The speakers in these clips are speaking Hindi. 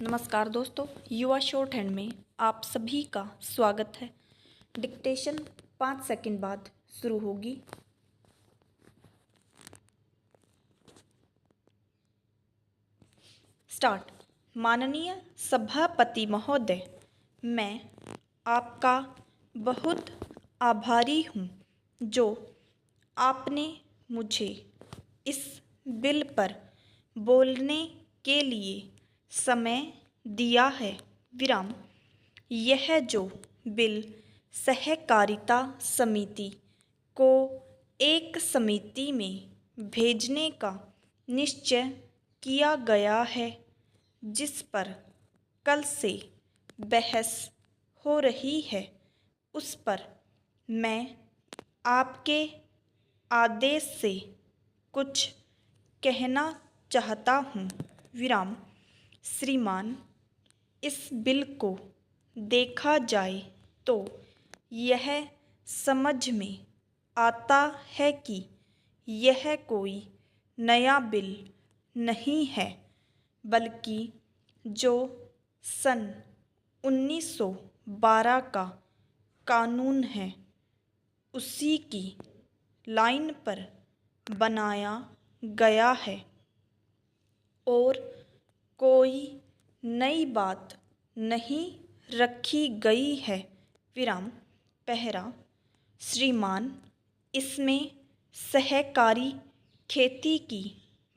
नमस्कार दोस्तों, युवा शॉर्ट हैंड में आप सभी का स्वागत है। डिक्टेशन 5 सेकंड बाद शुरू होगी। स्टार्ट। माननीय सभापति महोदय, मैं आपका बहुत आभारी हूँ जो आपने मुझे इस बिल पर बोलने के लिए समय दिया है। विराम। यह जो बिल सहकारिता समिति को एक समिति में भेजने का निश्चय किया गया है, जिस पर कल से बहस हो रही है, उस पर मैं आपके आदेश से कुछ कहना चाहता हूँ। विराम। श्रीमान, इस बिल को देखा जाए तो यह समझ में आता है कि यह कोई नया बिल नहीं है, बल्कि जो सन 1912 का कानून है, उसी की लाइन पर बनाया गया है और कोई नई बात नहीं रखी गई है। विराम। पहरा। श्रीमान, इसमें सहकारी खेती की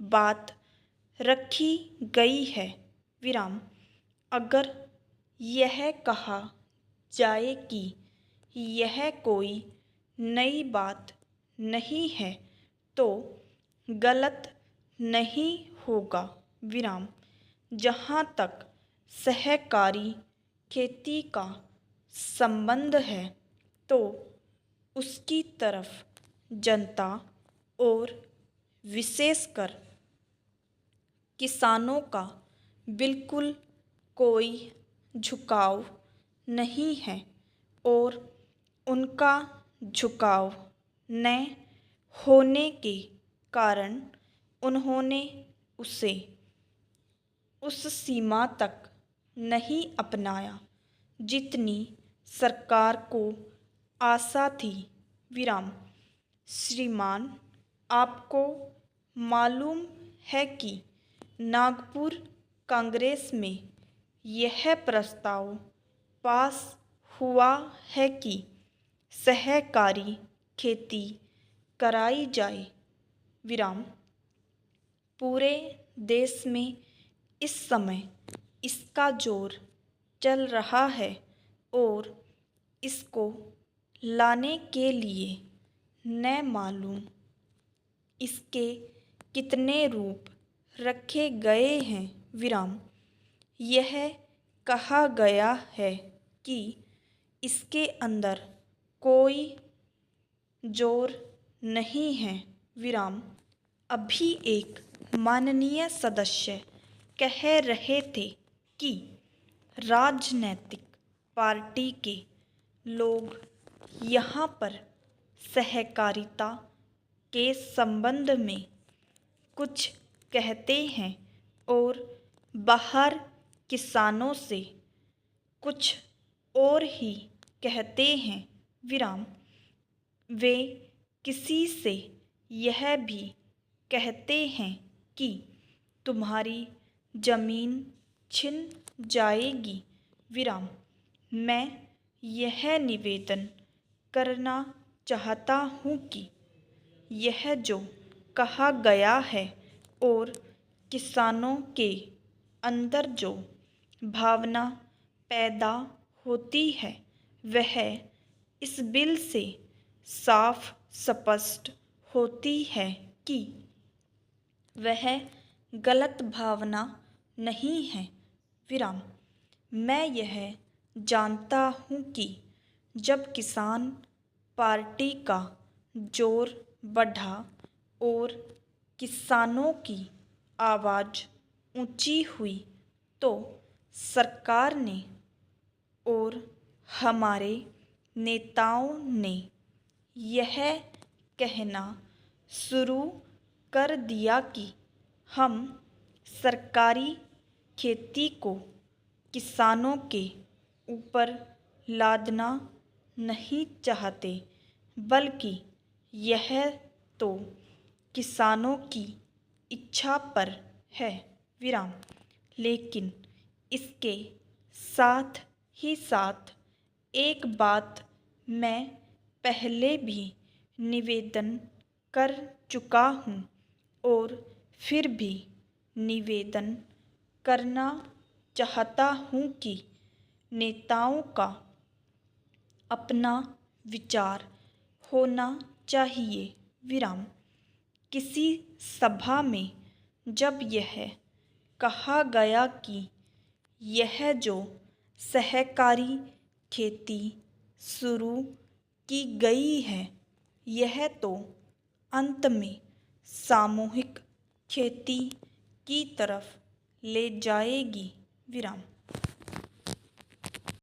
बात रखी गई है। विराम। अगर यह कहा जाए कि यह कोई नई बात नहीं है तो गलत नहीं होगा। विराम। जहाँ तक सहकारी खेती का संबंध है तो उसकी तरफ जनता और विशेषकर किसानों का बिल्कुल कोई झुकाव नहीं है और उनका झुकाव न होने के कारण उन्होंने उसे उस सीमा तक नहीं अपनाया जितनी सरकार को आशा थी। विराम। श्रीमान, आपको मालूम है कि नागपुर कांग्रेस में यह प्रस्ताव पास हुआ है कि सहकारी खेती कराई जाए। विराम। पूरे देश में इस समय इसका जोर चल रहा है और इसको लाने के लिए न मालूम इसके कितने रूप रखे गए हैं। विराम। यह कहा गया है कि इसके अंदर कोई जोर नहीं है। विराम। अभी एक माननीय सदस्य कह रहे थे कि राजनैतिक पार्टी के लोग यहाँ पर सहकारिता के संबंध में कुछ कहते हैं और बाहर किसानों से कुछ और ही कहते हैं। विराम। वे किसी से यह भी कहते हैं कि तुम्हारी जमीन छिन जाएगी। विराम। मैं यह निवेदन करना चाहता हूँ कि यह जो कहा गया है और किसानों के अंदर जो भावना पैदा होती है, वह इस बिल से साफ स्पष्ट होती है कि वह गलत भावना नहीं है। विराम। मैं यह जानता हूँ कि जब किसान पार्टी का जोर बढ़ा और किसानों की आवाज़ ऊंची हुई तो सरकार ने और हमारे नेताओं ने यह कहना शुरू कर दिया कि हम सरकारी खेती को किसानों के ऊपर लादना नहीं चाहते, बल्कि यह तो किसानों की इच्छा पर है। विराम। लेकिन इसके साथ ही साथ एक बात मैं पहले भी निवेदन कर चुका हूँ और फिर भी निवेदन करना चाहता हूँ कि नेताओं का अपना विचार होना चाहिए। विराम। किसी सभा में जब यह कहा गया कि यह जो सहकारी खेती शुरू की गई है, यह तो अंत में सामूहिक खेती की तरफ ले जाएगी। विराम।